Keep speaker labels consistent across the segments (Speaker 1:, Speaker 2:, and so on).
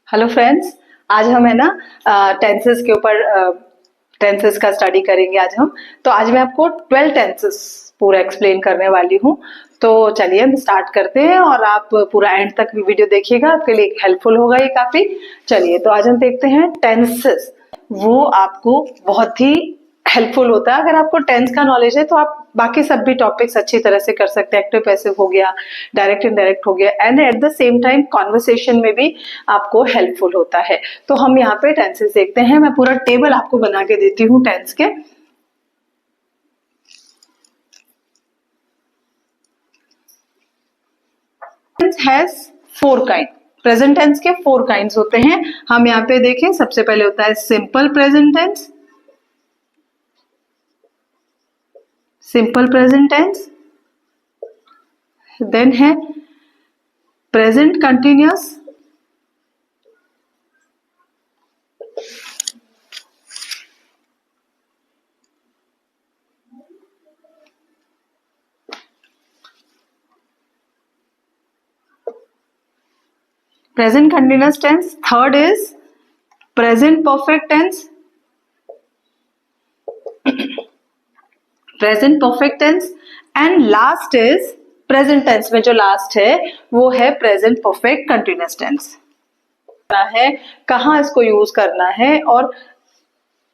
Speaker 1: Hello friends. आज हम है ना टेंसेस के ऊपर टेंसेस का स्टडी करेंगे आज हम। तो आज मैं आपको 12 टेंसेस पूरा एक्सप्लेन करने वाली हूँ। तो चलिए हम स्टार्ट करते हैं और आप पूरा एंड तक वीडियो देखिएगा, आपके लिए हेल्पफुल होगा ये काफी। चलिए तो आज हम देखते हैं टेंसेस। वो आपको बहुत ही हेल्पफुल होता है। अगर आपको टेंस का नॉलेज है तो आप बाकी सब भी टॉपिक्स अच्छी तरह से कर सकते हैं। एक्टिव पैसिव हो गया, डायरेक्ट इनडायरेक्ट हो गया, and at the same time conversation में भी आपको हेल्पफुल होता है। तो हम यहाँ पे टेंसेस देखते हैं। मैं पूरा टेबल आपको बना के देती हूँ टेंस के। Has 4 kind. प्रेजेंट टेंस के 4 काइंड्स होते हैं। हम यहाँ पे देखें, सबसे पहले होता है simple present tense, simple present tense, then है present continuous, present continuous tense. Third is present perfect tense, present perfect tense, and last is present tense में जो last है वो है present perfect continuous tense है। कहाँ इसको यूज करना है और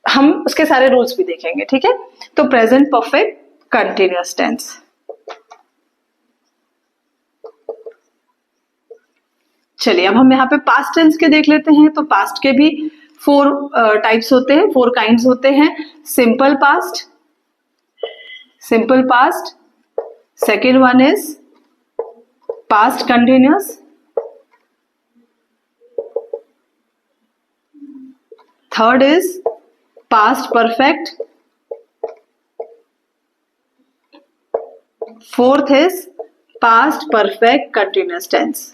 Speaker 1: हम उसके सारे रूल्स भी देखेंगे, ठीक है। तो प्रेजेंट परफेक्ट कंटिन्यूअस टेंस। चलिए अब हम यहाँ पे पास्ट टेंस के देख लेते हैं। तो पास्ट के भी 4 टाइप्स होते हैं, 4 काइंड्स होते हैं। Simple past, simple past, second one is past continuous, third is past perfect, fourth is past perfect continuous tense.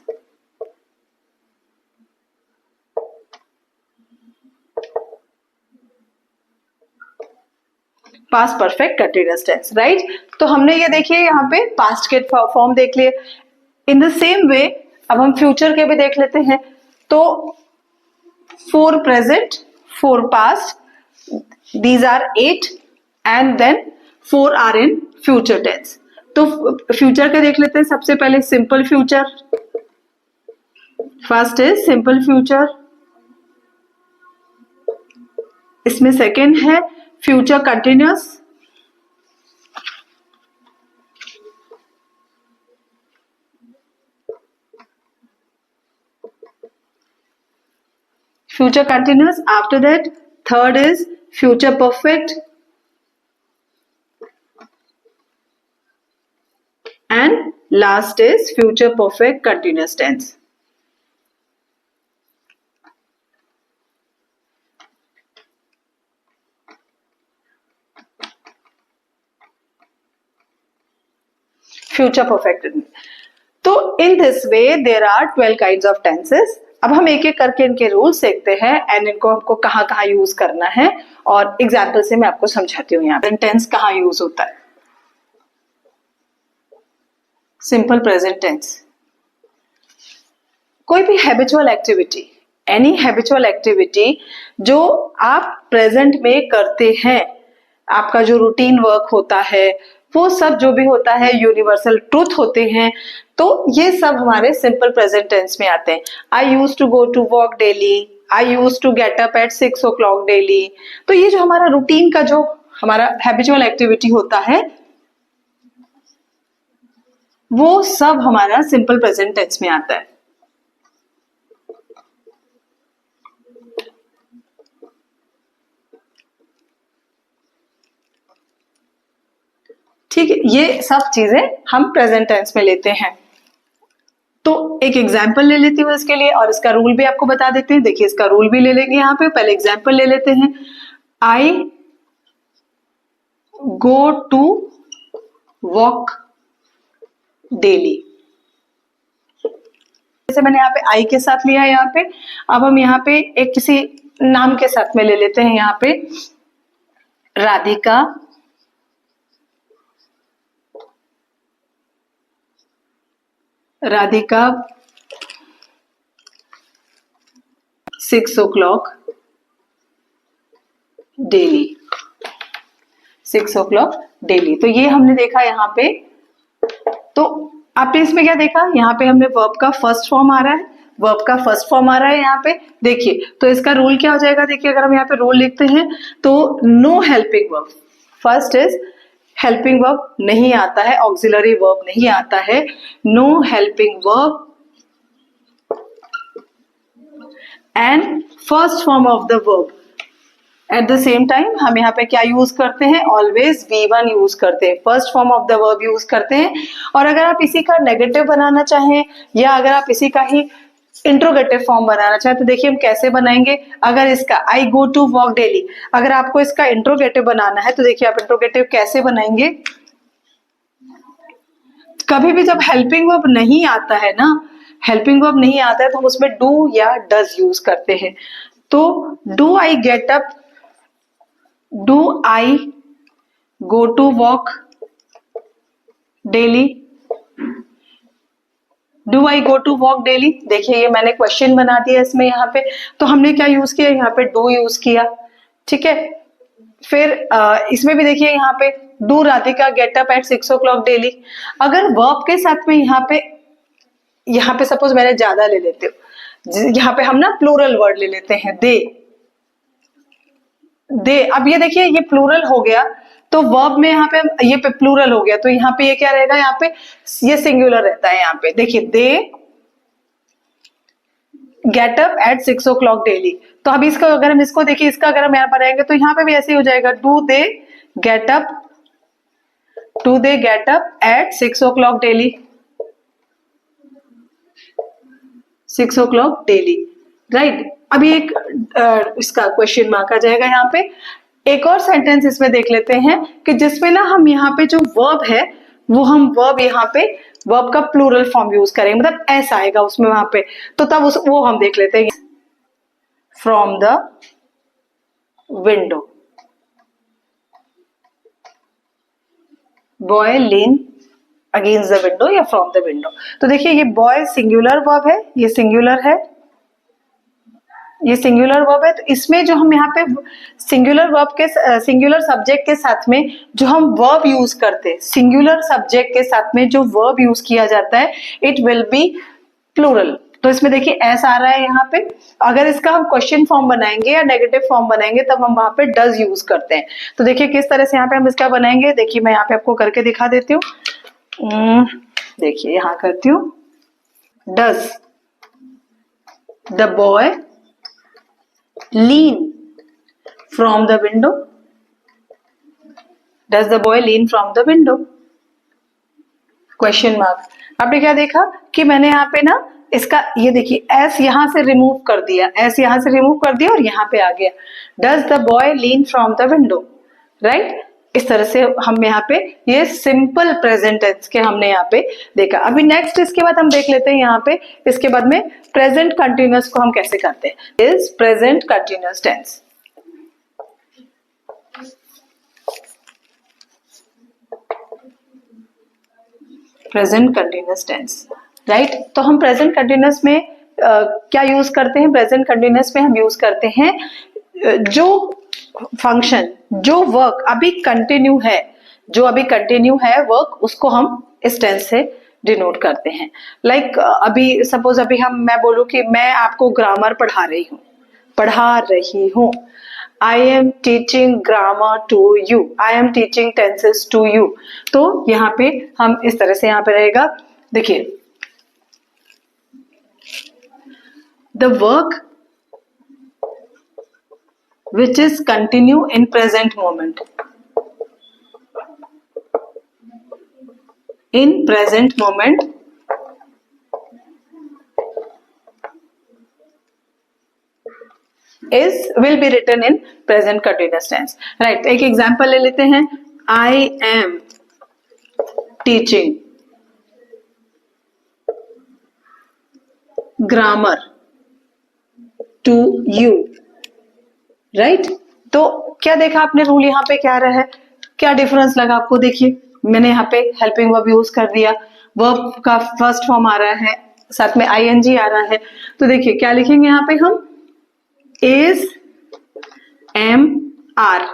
Speaker 1: Past perfect continuous tense, right. तो हमने ये देखिए यहाँ पे पास्ट के फॉर्म देख लिए। इन द सेम वे अब हम फ्यूचर के भी देख लेते हैं। तो 4 present, 4 past, these are 8 and then 4 are in future tense. तो फ्यूचर के देख लेते हैं। सबसे पहले simple future, first is simple future. इसमें सेकेंड है future continuous, future continuous. After that, third is future perfect, and last is future perfect continuous tense. Future perfect. तो in this way there are 12 kinds of tenses. अब हम एक एक करके इनके rules देखते हैं एंड इनको हमको कहाँ कहाँ यूज करना है और एग्जाम्पल से मैं आपको समझाती हूँ। यहाँ पे टेंस कहाँ यूज होता है। सिंपल प्रेजेंट टेंस, कोई भी habitual activity, any habitual activity जो आप प्रेजेंट में करते हैं, आपका जो रूटीन वर्क होता है, वो सब जो भी होता है यूनिवर्सल ट्रूथ होते हैं। तो ये सब हमारे सिंपल प्रेजेंट टेंस में आते हैं। I use to go to walk daily, I use to get up at 6 o'clock daily. तो ये जो हमारा रूटीन का जो हमारा हैबिचुअल एक्टिविटी होता है वो सब हमारा सिंपल प्रेजेंट टेंस में आता है। ठीक है, ये सब चीजें हम प्रेजेंट टेंस में लेते हैं। तो एक एग्जाम्पल ले लेती हूँ इसके लिए और इसका रूल भी आपको बता देते हैं। देखिए इसका रूल भी ले लेंगे यहाँ पे, पहले एग्जाम्पल ले लेते हैं। आई गो टू वॉक डेली, जैसे मैंने यहाँ पे आई के साथ लिया है यहाँ पे। अब हम यहाँ पे एक किसी नाम के साथ में ले लेते हैं। यहाँ पे Radhika, Radhika 6 o'clock daily, 6 o'clock daily. तो ये हमने देखा यहाँ पे। तो आपने इसमें क्या देखा, यहाँ पे हमने वर्ब का फर्स्ट फॉर्म आ रहा है, वर्ब का फर्स्ट फॉर्म आ रहा है यहाँ पे। देखिए तो इसका रूल क्या हो जाएगा, देखिए अगर हम यहाँ पे रूल लिखते हैं तो no helping verb, first is helping verb नहीं आता है, ऑक्सिलरी वर्ब नहीं आता है, no helping verb and first form of the verb. At the same time हम यहाँ पे क्या यूज करते हैं, ऑलवेज V1 यूज करते हैं, first form of the verb use करते हैं। और अगर आप इसी का नेगेटिव बनाना चाहें या अगर आप इसी का ही इंट्रोगेटिव फॉर्म बनाना चाहें तो देखिए हम कैसे बनाएंगे। अगर इसका आई गो टू वॉक डेली, अगर आपको इसका इंट्रोगेटिव बनाना है तो देखिए आप इंट्रोगेटिव कैसे बनाएंगे। कभी भी जब हेल्पिंग वर्ब नहीं आता है ना, हेल्पिंग वर्ब नहीं आता है तो हम उसमें डू या डज यूज करते हैं। तो do I get up, do I go to walk daily, do I go to walk daily. देखिए ये मैंने क्वेश्चन बना दिया इसमें यहाँ पे, तो हमने क्या यूज किया, यहाँ पे डू यूज किया, ठीक है। फिर इसमें भी देखिए यहाँ पे do Radhika gate up at 6 o'clock daily. अगर वर्ब के साथ में यहाँ पे सपोज मैंने ज्यादा ले लेते हो, यहाँ पे हम ना प्लूरल वर्ड ले लेते हैं, दे। अब ये देखिए ये प्लूरल हो गया तो वर्ब में यहाँ पे ये प्लूरल हो गया तो यहाँ पे ये क्या रहेगा, यहाँ पे ये सिंगुलर रहता है। यहाँ पे देखिए they get up at 6 o'clock daily. तो अभी इसका अगर हम इसको देखिए, इसका अगर हम यहाँ पर आएंगे तो यहाँ पे भी ऐसे ही हो जाएगा, do they get up at 6 o'clock daily, 6 o'clock daily, right. अभी एक इसका क्वेश्चन मार्क आ जाएगा यहाँ पे। एक और सेंटेंस इसमें देख लेते हैं कि जिसमें ना हम यहाँ पे जो वर्ब है वो हम वर्ब यहाँ पे वर्ब का प्लूरल फॉर्म यूज करेंगे, मतलब ऐसा आएगा उसमें वहां पे। तो तब वो हम देख लेते हैं, from the window, boy lean against the window या फ्रॉम द विंडो। तो देखिए ये बॉय सिंगुलर वर्ब है, ये सिंगुलर है, ये सिंगुलर वर्ब है। तो इसमें जो हम यहाँ पे सिंगुलर वर्ब के सिंगुलर सब्जेक्ट के साथ में जो हम वर्ब यूज करते हैं, सिंगुलर सब्जेक्ट के साथ में जो वर्ब यूज किया जाता है इट विल बी प्लूरल। तो इसमें देखिए ऐसा आ रहा है यहाँ पे। अगर इसका हम क्वेश्चन फॉर्म बनाएंगे या नेगेटिव फॉर्म बनाएंगे तब हम वहां पे डज यूज करते हैं। तो देखिए किस तरह से यहाँ पे हम इसका बनाएंगे, देखिए मैं यहाँ पे आपको करके दिखा देती हूँ। देखिए यहाँ करती हूँ, does the boy lean from the window, does the boy lean from the window, question mark. आपने क्या देखा कि मैंने यहाँ पे ना इसका ये देखिए एस यहाँ से रिमूव कर दिया, एस यहाँ से रिमूव कर दिया और यहाँ पे आ गया does the boy lean from the window, right. इस तरह से हम यहाँ पे ये सिंपल प्रेजेंट टेंस के हमने यहाँ पे देखा। अभी नेक्स्ट इसके बाद हम देख लेते हैं यहाँ पे, इसके बाद में प्रेजेंट कंटिन्यूअस को हम कैसे करते हैं। Is present continuous tense, present continuous tense, right. तो हम प्रेजेंट कंटिन्यूअस में क्या यूज करते हैं, प्रेजेंट कंटिन्यूअस में हम यूज करते हैं जो फंक्शन, जो वर्क अभी कंटिन्यू है, जो अभी कंटिन्यू है वर्क, उसको हम इस टेंस से डिनोट करते हैं। लाइक अभी सपोज अभी मैं बोलूं कि मैं आपको ग्रामर पढ़ा रही हूँ, I am teaching grammar to you, I am teaching tenses to you. तो यहाँ पे हम इस तरह से यहाँ पे रहेगा, देखिए the work which is continue in present moment, in present moment will be written in present continuous tense, right। एक एग्जांपल ले लेते हैं, I am teaching grammar to you, right. तो क्या देखा आपने रूल यहाँ पे क्या रहा है, क्या डिफरेंस लगा आपको। देखिए मैंने यहाँ पे हेल्पिंग वर्ब यूज कर दिया, वर्ब का फर्स्ट फॉर्म आ रहा है, साथ में आईएनजी आ रहा है। तो देखिए क्या लिखेंगे यहाँ पे हम, is am are,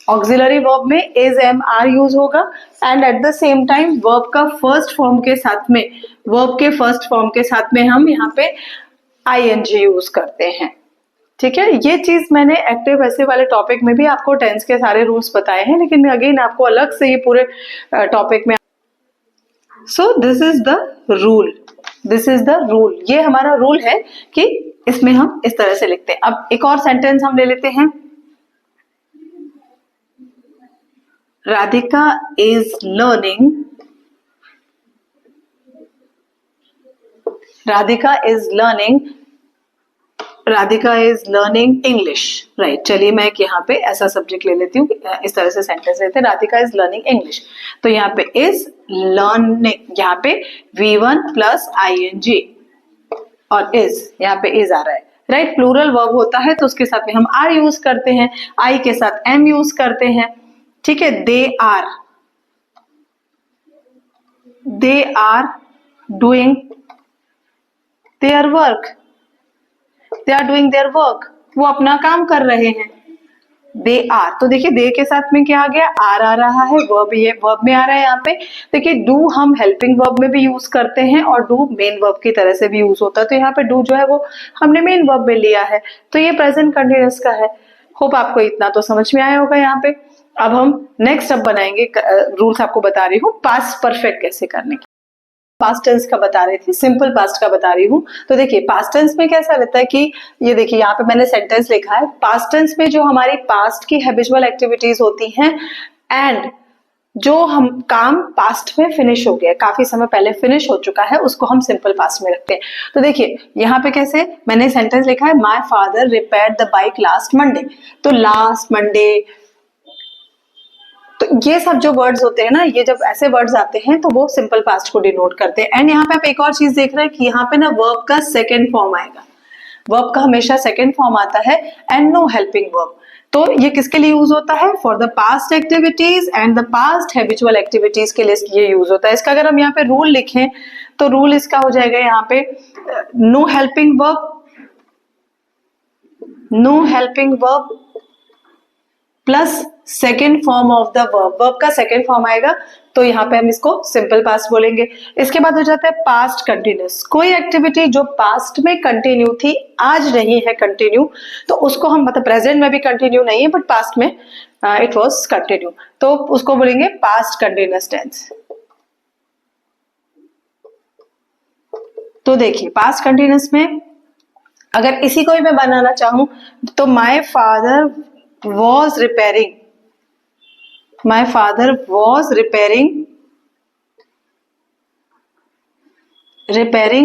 Speaker 1: auxiliary verb में इज एम आर यूज होगा and at the same time verb का फर्स्ट फॉर्म के साथ में, वर्ब के फर्स्ट फॉर्म के साथ में हम यहाँ पे आईएनजी यूज करते हैं। ठीक है, ये चीज मैंने एक्टिव पैसिव वाले टॉपिक में भी आपको टेंस के सारे रूल्स बताए हैं, लेकिन अगेन आपको अलग से ये पूरे टॉपिक में। So this is the rule, this is the rule, ये हमारा रूल है कि इसमें हम इस तरह से लिखते हैं। अब एक और सेंटेंस हम ले लेते हैं। Radhika is learning, Radhika is learning, Radhika is learning English, right. चलिए मैं यहाँ पे ऐसा सब्जेक्ट ले लेती हूँ, इस तरह से सेंटेंस लेते हैं, राधिका इज लर्निंग इंग्लिश। तो यहाँ पे इज लर्निंग, यहाँ पे V1 प्लस ING और इज, यहाँ पे इज आ रहा है, राइट। प्लूरल वर्ब होता है तो उसके साथ में हम आर यूज करते हैं, आई के साथ एम यूज करते हैं। ठीक है, they are doing their work, they are doing their work, वो अपना काम कर रहे हैं। दे आर, तो देखिए दे के साथ में क्या आ गया, आर आ रहा है, वर्ब, ये वर्ब में आ रहा है। यहाँ पे देखिए डू हम हेल्पिंग वर्ब में भी यूज करते हैं और डू मेन वर्ब की तरह से भी यूज होता है, तो यहाँ पे डू जो है वो हमने मेन वर्ब में लिया है, तो ये प्रेजेंट कंटिन्यूअस का है। होप आपको इतना तो समझ में आया होगा यहाँ पे। अब हम नेक्स्ट अब बनाएंगे, रूल्स आपको बता रही हूँ पास्ट परफेक्ट कैसे करने की। पास्ट टेंस का बता रही थी, सिंपल पास्ट का बता रही हूँ। तो देखिए पास्ट टेंस में कैसा रहता है कि ये देखिए यहाँ पे मैंने सेंटेंस लिखा है, पास्ट टेंस में जो हमारी पास्ट की हैबिचुअल एक्टिविटीज होती हैं एंड जो हम काम पास्ट में फिनिश हो गया, काफी समय पहले फिनिश हो चुका है, उसको हम सिंपल पास्ट में रखते हैं। तो देखिए यहाँ पे कैसे मैंने सेंटेंस लिखा है, my father repaired the bike last Monday, तो लास्ट मंडे, तो ये सब जो वर्ड्स होते हैं ना, ये जब ऐसे वर्ड्स आते हैं तो वो सिंपल पास्ट को डिनोट करते हैं। एंड यहाँ पे आप एक और चीज देख रहे हैं कि यहाँ पे ना वर्ब का सेकेंड फॉर्म आएगा, वर्ब का हमेशा सेकेंड फॉर्म आता है एंड नो हेल्पिंग वर्ब। तो ये किसके लिए यूज होता है, for the past activities and the past habitual activities के लिए ये यूज होता है। इसका अगर हम यहाँ पे रूल लिखें तो रूल इसका हो जाएगा यहाँ पे no helping verb, no helping verb plus second form of the verb, verb का सेकेंड फॉर्म आएगा तो यहाँ पे हम इसको सिंपल पास्ट बोलेंगे। इसके बाद हो जाता है पास्ट कंटिन्यूस, कोई एक्टिविटी जो पास्ट में कंटिन्यू थी आज नहीं है कंटिन्यू, तो उसको हम मतलब प्रेजेंट में भी कंटिन्यू नहीं है बट पास्ट में इट वाज कंटिन्यू, तो उसको बोलेंगे पास्ट कंटिन्यूअस टेंस। तो देखिए पास्ट कंटिन्यूअस में अगर इसी को ही मैं बनाना चाहूं तो my father was repairing, my father was repairing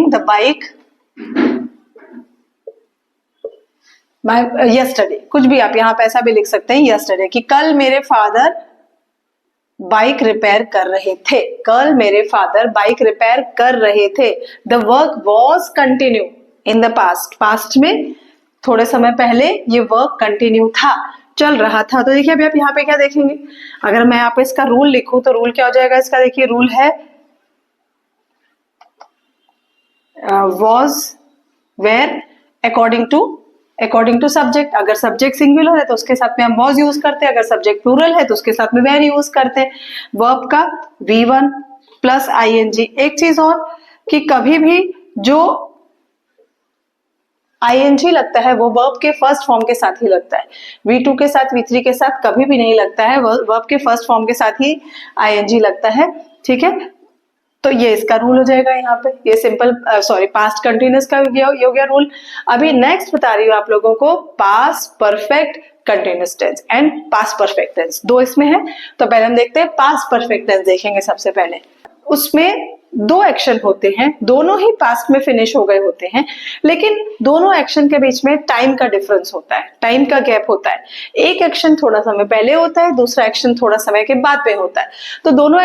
Speaker 1: the bike yesterday, कुछ भी आप यहाँ पे ऐसा भी लिख सकते हैं yesterday, कि कल मेरे फादर बाइक रिपेयर कर रहे थे, कल मेरे फादर बाइक रिपेयर कर रहे थे। the work was continue in the past, past में थोड़े समय पहले ये वर्क कंटिन्यू था, चल रहा था। तो देखिए अभी आप यहाँ पे क्या देखेंगे, अगर मैं यहाँ पे इसका रूल लिखूं तो रूल क्या हो जाएगा इसका, देखिए रूल है was where according to subject. अगर सब्जेक्ट सिंगुलर है तो उसके साथ में हम was यूज करते हैं, अगर सब्जेक्ट प्लूरल है तो उसके साथ में where यूज करते हैं। वर्ब का V1 प्लस ING। एक चीज और कि कभी भी जो ING लगता है वो वर्ब के फर्स्ट फॉर्म के साथ ही लगता है, V2 के साथ V3 के साथ कभी भी नहीं लगता है, वर्ब के फर्स्ट फॉर्म के साथ ही ING लगता है। ठीक है, तो ये इसका रूल हो जाएगा यहाँ पे, ये सिंपल पास्ट कंटिन्यूअस का हो गया रूल। अभी नेक्स्ट बता रही हूँ आप लोगों को past perfect continuous tense and past perfect tense, दो इसमें है। तो पहले हम देखते हैं पास्ट परफेक्ट टेंस, देखेंगे सबसे पहले। उसमें दो एक्शन होते हैं, दोनों ही पास्ट में फिनिश हो गए होते हैं, लेकिन दोनों एक्शन के बीच में टाइम का डिफरेंस होता है, टाइम का गैप होता है। एक एक्शन थोड़ा समय पहले होता है, दूसरा एक्शन थोड़ा समय के बाद पे होता है। तो दोनों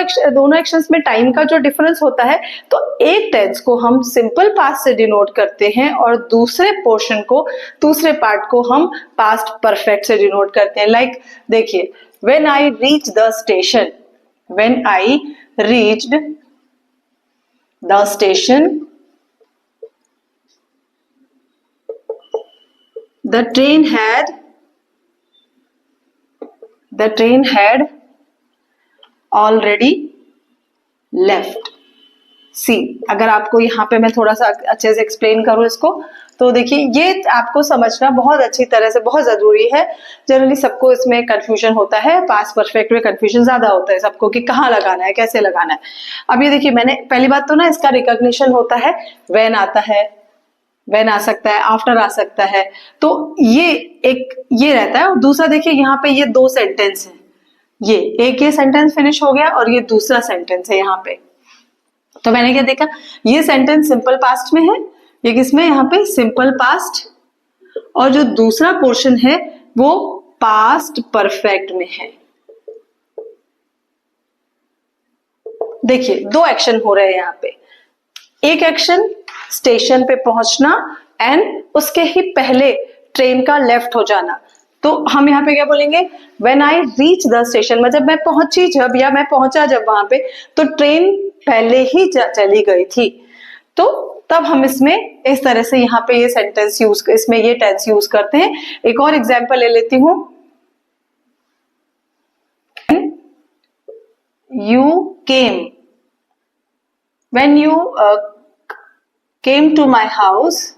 Speaker 1: एक्शंस में टाइम का जो डिफरेंस होता है, तो एक टेंस को हम सिंपल पास्ट से डिनोट करते हैं और दूसरे पोर्शन को, दूसरे पार्ट को हम पास्ट परफेक्ट से डिनोट करते हैं। लाइक देखिए, when I reach the station, when I reached the station, the train had already left. सी, अगर आपको यहाँ पे मैं थोड़ा सा अच्छे से एक्सप्लेन करूँ इसको, तो देखिए ये आपको समझना बहुत अच्छी तरह से बहुत जरूरी है. जनरली सबको इसमें कंफ्यूजन होता है, पास्ट परफेक्ट में कंफ्यूजन ज्यादा होता है सबको कि कहाँ लगाना है, कैसे लगाना है. अब ये देखिए, मैंने पहली बात तो ना इसका रिकॉग्निशन होता है, व्हेन आता है, व्हेन आ सकता है, आफ्टर आ सकता है, तो ये एक ये रहता है. और दूसरा देखिए यहाँ पे ये दो सेंटेंस है, ये सेंटेंस फिनिश हो गया और ये दूसरा सेंटेंस है यहाँ पे. तो मैंने क्या देखा, ये सेंटेंस सिंपल पास्ट में है, ये किसमें, यहाँ पे सिंपल पास्ट, और जो दूसरा पोर्शन है वो पास्ट परफेक्ट में है. देखिए दो एक्शन हो रहे हैं यहाँ पे. एक एक्शन स्टेशन पे पहुंचना एंड उसके ही पहले ट्रेन का लेफ्ट हो जाना. तो हम यहाँ पे क्या बोलेंगे, when I reach the station, मतलब मैं पहुंची जब या मैं पहुंचा जब वहां पे, तो ट्रेन पहले ही चली गई थी. तो तब हम इसमें इस तरह से यहाँ पे ये सेंटेंस यूज, इसमें ये टेंस यूज करते हैं. एक और एग्जांपल ले लेती हूं. You came, when you came to my house,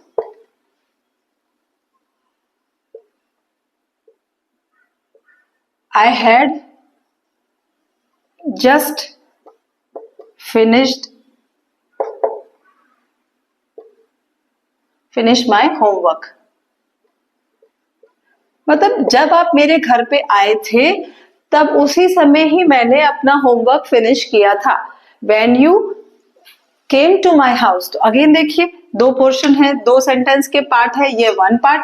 Speaker 1: I had just finished my homework. मतलब जब आप मेरे घर पे आए थे तब उसी समय ही मैंने अपना होमवर्क फिनिश किया था. When you came to my house, तो अगेन देखिए दो पोर्शन है, दो सेंटेंस के पार्ट है, ये वन पार्ट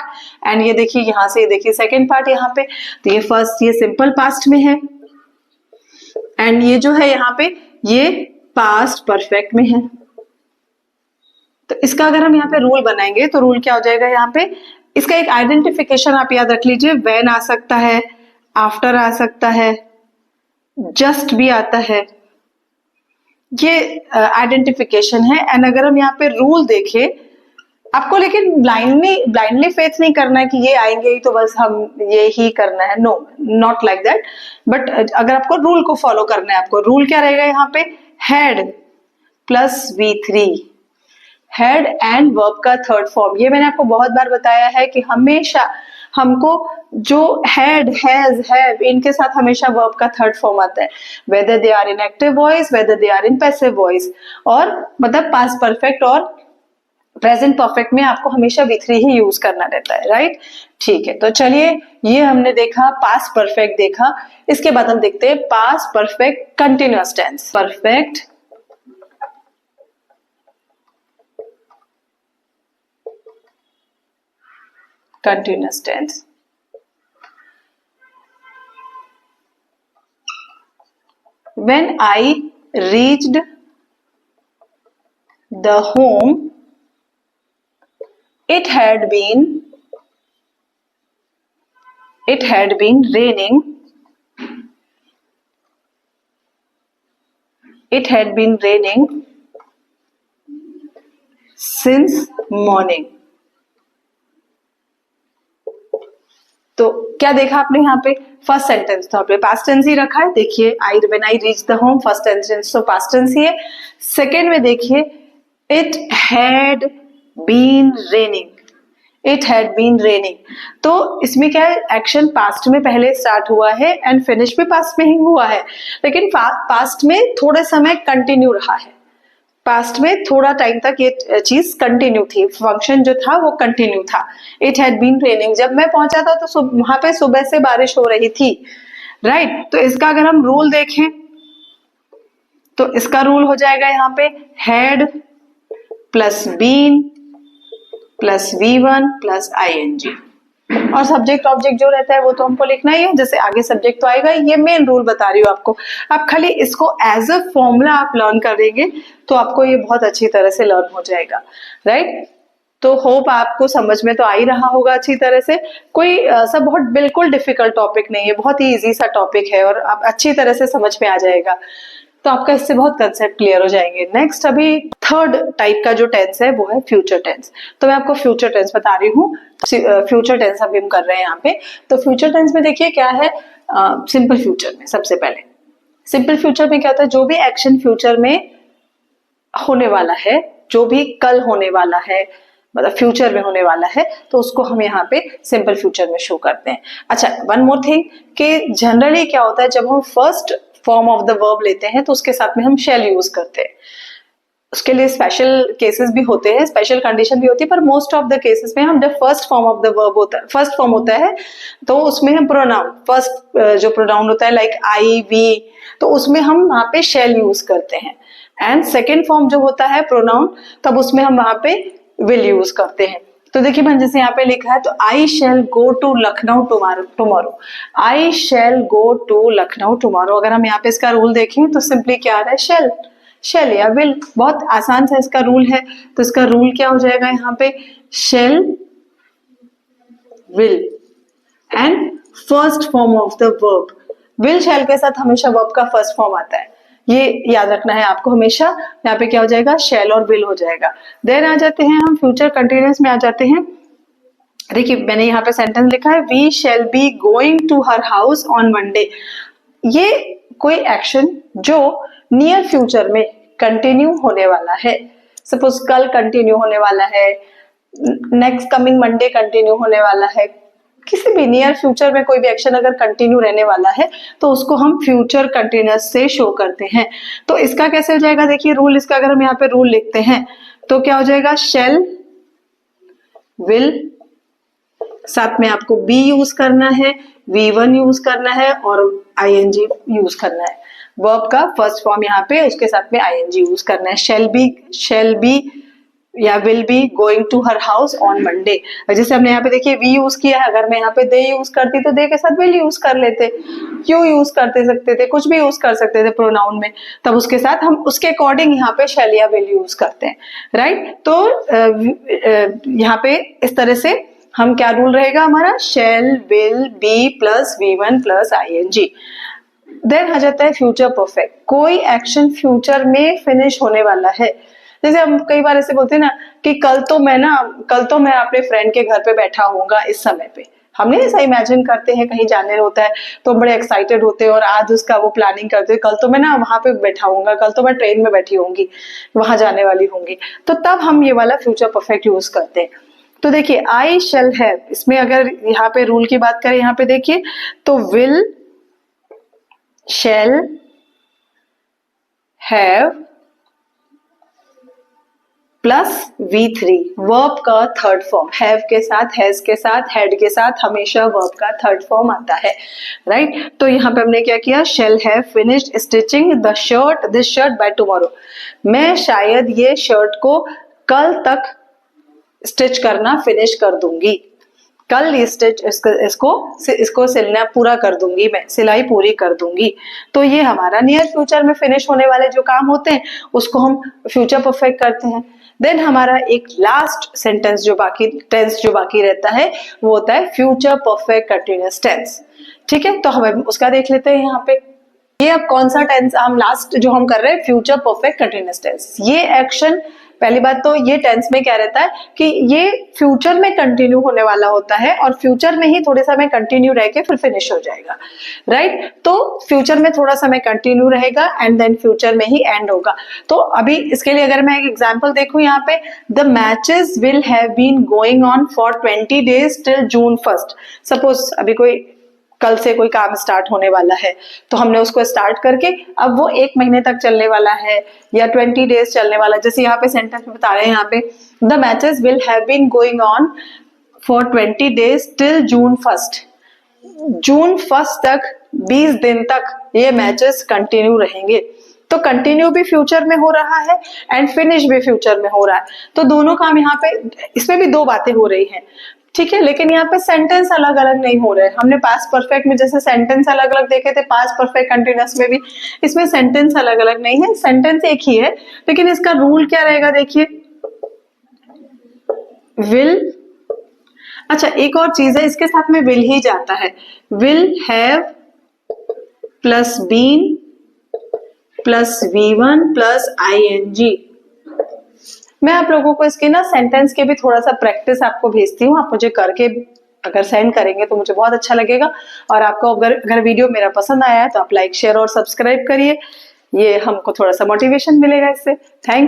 Speaker 1: एंड ये देखिए यहां से देखिए सेकेंड पार्ट यहाँ पे. तो ये फर्स्ट, ये सिंपल पास्ट में है एंड ये जो है यहाँ पे ये पास्ट परफेक्ट में है. तो इसका अगर हम यहाँ पे रूल बनाएंगे तो रूल क्या हो जाएगा, यहाँ पे इसका एक आइडेंटिफिकेशन आप याद रख लीजिए. व्हेन आ सकता है, आफ्टर आ सकता है, जस्ट भी आता है, ये आइडेंटिफिकेशन है. एंड अगर हम यहाँ पे रूल देखें, आपको लेकिन ब्लाइंडली फेथ नहीं करना है कि ये आएंगे ही तो बस हम ये ही करना है. No, not like that. But अगर आपको रूल को फॉलो करना है, आपको रूल क्या रहेगा यहाँ पे, had plus V3, had and verb का थर्ड फॉर्म. ये मैंने आपको बहुत बार बताया है कि हमेशा हमको जो हैड, हैज, हैव, इनके साथ हमेशा वर्ब का थर्ड फॉर्म आता है, whether they are in active voice, whether they are in passive voice. और मतलब पास्ट परफेक्ट और प्रेजेंट परफेक्ट में आपको हमेशा V3 ही यूज करना रहता है. राइट, ठीक है. तो चलिए ये हमने देखा पास्ट परफेक्ट देखा. इसके बाद हम देखते हैं past perfect continuous tense. Perfect continuous tense. When I reached the home, it had been raining. It had been raining since morning. तो क्या देखा आपने यहाँ पे, फर्स्ट सेंटेंस तो आपने पास्ट टेंस ही रखा है. देखिए when I reach the home, first sentence तो पास्ट टेंस ही है. सेकेंड में देखिए it had been raining, it had been raining. तो इसमें क्या है, एक्शन पास्ट में पहले स्टार्ट हुआ है एंड फिनिश भी पास्ट में ही हुआ है, लेकिन पास्ट में थोड़े समय कंटिन्यू रहा है. पास्ट में थोड़ा टाइम तक ये चीज कंटिन्यू थी, फंक्शन जो था वो कंटिन्यू था. इट हैड बीन रेनिंग, जब मैं पहुंचा था तो वहां पे सुबह से बारिश हो रही थी. राइट, तो इसका अगर हम रूल देखें तो इसका रूल हो जाएगा यहाँ पे had plus been plus V1 plus ING. और सब्जेक्ट ऑब्जेक्ट जो रहता है वो तो हमको लिखना ही है, जैसे आगे सब्जेक्ट तो आएगा. ये मेन रूल बता रही हूँ आपको. आप खाली इसको एज अ फॉर्मूला आप लर्न करेंगे तो आपको ये बहुत अच्छी तरह से लर्न हो जाएगा. राइट, तो होप आपको समझ में तो आ ही रहा होगा अच्छी तरह से. कोई सब बहुत बिल्कुल डिफिकल्ट टॉपिक नहीं है, बहुत ही इजी सा टॉपिक है और आप अच्छी तरह से समझ में आ जाएगा. तो आपका इससे बहुत कंसेप्ट क्लियर हो जाएंगे. नेक्स्ट अभी थर्ड टाइप का जो टेंस है वो है फ्यूचर टेंस। तो मैं आपको फ्यूचर टेंस बता रही हूँ। फ्यूचर टेंस अभी हम कर रहे हैं यहाँ पे। तो फ्यूचर टेंस में देखिए क्या है, सिंपल फ्यूचर में सबसे पहले, सिंपल फ्यूचर में क्या होता है, जो भी एक्शन फ्यूचर में होने वाला है, जो भी कल होने वाला है, मतलब फ्यूचर में होने वाला है, तो उसको हम यहाँ पे सिंपल फ्यूचर में शो करते हैं। अच्छा, वन मोर थिंग कि जनरली क्या होता है, जब हम first form of the verb लेते हैं तो उसके साथ में हम शैल यूज करते हैं। उसके लिए स्पेशल केसेस भी होते हैं, स्पेशल कंडीशन भी होती है, पर मोस्ट ऑफ द केसेस में हम जब first form of the verb होता है, फर्स्ट फॉर्म होता है, तो उसमें हम प्रोनाउन, फर्स्ट जो प्रोनाउन होता है लाइक आई वी, तो उसमें हम वहां पे शैल यूज करते हैं। एंड सेकेंड फॉर्म जो होता है प्रोनाउन, तब उसमें हम वहां पे विल यूज करते हैं। तो देखिए मैंने जैसे यहाँ पे लिखा है, तो I shall go to Lucknow tomorrow, I shall go to Lucknow tomorrow. अगर हम यहाँ पे इसका रूल देखें तो सिंपली क्या आ रहा है, शैल, शैल या विल, बहुत आसान सा इसका रूल है। तो इसका रूल क्या हो जाएगा यहाँ पे, शैल will and first form of the verb. Will शैल के साथ हमेशा वर्ब का फर्स्ट फॉर्म आता है, ये याद रखना है आपको हमेशा। यहाँ पे क्या हो जाएगा, शैल और विल हो जाएगा। देन आ जाते हैं हम फ्यूचर कंटिन्यूअस में आ जाते हैं। देखिए मैंने यहाँ पे सेंटेंस लिखा है, we shall be going to her house on Monday. ये कोई एक्शन जो नियर फ्यूचर में कंटिन्यू होने वाला है, सपोज कल कंटिन्यू होने वाला है, नेक्स्ट कमिंग मंडे कंटिन्यू होने वाला है, किसी भी नियर फ्यूचर में कोई भी एक्शन अगर कंटिन्यू रहने वाला है तो उसको हम फ्यूचर कंटिन्यूअस से शो करते हैं। तो इसका कैसे हो जाएगा, देखिए रूल इसका अगर हम यहाँ पे रूल लिखते हैं तो क्या हो जाएगा, शैल विल, साथ में आपको बी यूज करना है, V1 यूज करना है और ING यूज करना है। वर्ब का फर्स्ट फॉर्म यहाँ पे, उसके साथ में ING यूज करना है। शैल बी या will be going to her house on Monday. जैसे हमने यहाँ पे देखिए वी यूज किया है, अगर मैं यहाँ पे दे यूज करती तो दे के साथ विल यूज कर लेते, क्यों यूज करते सकते थे, कुछ भी यूज कर सकते थे प्रोनाउन में, तब उसके साथ हम उसके अकॉर्डिंग यहाँ पे शैल या विल यूज करते हैं, राइट। तो यहाँ पे इस तरह से हम क्या रूल रहेगा हमारा, shall will be plus V1 plus ING। Then आ जाता है फ्यूचर परफेक्ट। कोई एक्शन फ्यूचर में फिनिश होने वाला है, जैसे हम कई बार ऐसे बोलते हैं ना कि कल तो मैं अपने फ्रेंड के घर पे बैठा हूँगा इस समय पे, हमने ऐसा इमेजिन करते हैं, कहीं जाने होता है तो बड़े एक्साइटेड होते हैं और आज उसका वो प्लानिंग करते हैं, कल तो मैं ना वहां पे बैठा हूँगा, कल तो मैं ट्रेन में बैठी होंगी, वहां जाने वाली होंगी, तो तब हम ये वाला फ्यूचर परफेक्ट यूज करते हैं। तो देखिए आई शैल हैव, इसमें अगर यहाँ पे रूल की बात करें, यहाँ पे देखिए तो will shall have plus V3, verb का थर्ड फॉर्म, हैव के साथ, हैज के साथ, हैड के साथ हमेशा वर्ब का थर्ड फॉर्म आता है, राइट। तो यहाँ पे हमने क्या किया, shall have finished stitching this shirt by tomorrow. मैं शायद ये शर्ट को कल तक स्टिच करना फिनिश कर दूंगी, कल ये स्टिच इसको सिलना पूरा कर दूंगी, मैं सिलाई पूरी कर दूंगी। तो ये हमारा नियर फ्यूचर में फिनिश होने वाले जो काम होते हैं उसको हम फ्यूचर परफेक्ट करते हैं। देन हमारा एक लास्ट सेंटेंस जो बाकी रहता है वो होता है फ्यूचर परफेक्ट कंटिन्यूअस टेंस, ठीक है। तो हम उसका देख लेते हैं यहाँ पे। ये अब कौन सा टेंस हम लास्ट जो हम कर रहे हैं, फ्यूचर परफेक्ट कंटिन्यूअस टेंस। ये एक्शन, पहली बात तो ये टेंस में क्या रहता है कि ये फ्यूचर में कंटिन्यू होने वाला होता है और फ्यूचर में ही थोड़े समय कंटिन्यू रह के फिर फिनिश हो जाएगा, राइट। तो फ्यूचर में थोड़ा समय कंटिन्यू रहेगा एंड देन फ्यूचर में ही एंड होगा। तो अभी इसके लिए अगर मैं एक एग्जांपल देखूं यहाँ पे, the matches will have been going on for 20 days till June 1st। Suppose अभी कोई कल से कोई काम स्टार्ट होने वाला है तो हमने उसको स्टार्ट करके अब वो 1 महीने तक चलने वाला है या 20 days चलने वाला है। जैसे यहाँ पे सेंटेंस में बता रहे हैं, यहाँ पे the matches will have been going on for 20 days till June 1st। June 1st तक 20 दिन तक ये मैचेस कंटिन्यू रहेंगे। तो कंटिन्यू भी फ्यूचर में हो रहा है एंड फिनिश भी फ्यूचर में हो रहा है। तो दोनों काम यहाँ पे, इसमें भी 2 बातें हो रही हैं, ठीक है। लेकिन यहाँ पे सेंटेंस अलग अलग नहीं हो रहे। हमने पास्ट परफेक्ट में जैसे सेंटेंस अलग अलग देखे थे, पास्ट परफेक्ट कंटिन्यूअस में भी इसमें सेंटेंस अलग अलग नहीं है, सेंटेंस एक ही है, लेकिन इसका रूल क्या रहेगा देखिए, विल, अच्छा एक और चीज है, इसके साथ में विल ही जाता है, will have plus been plus V1 plus ING, मैं आप लोगों को इसके ना सेंटेंस के भी थोड़ा सा प्रैक्टिस आपको भेजती हूँ, आप मुझे करके अगर सेंड करेंगे तो मुझे बहुत अच्छा लगेगा। और आपको अगर वीडियो मेरा पसंद आया है तो आप लाइक शेयर और सब्सक्राइब करिए, ये हमको थोड़ा सा मोटिवेशन मिलेगा इससे। थैंक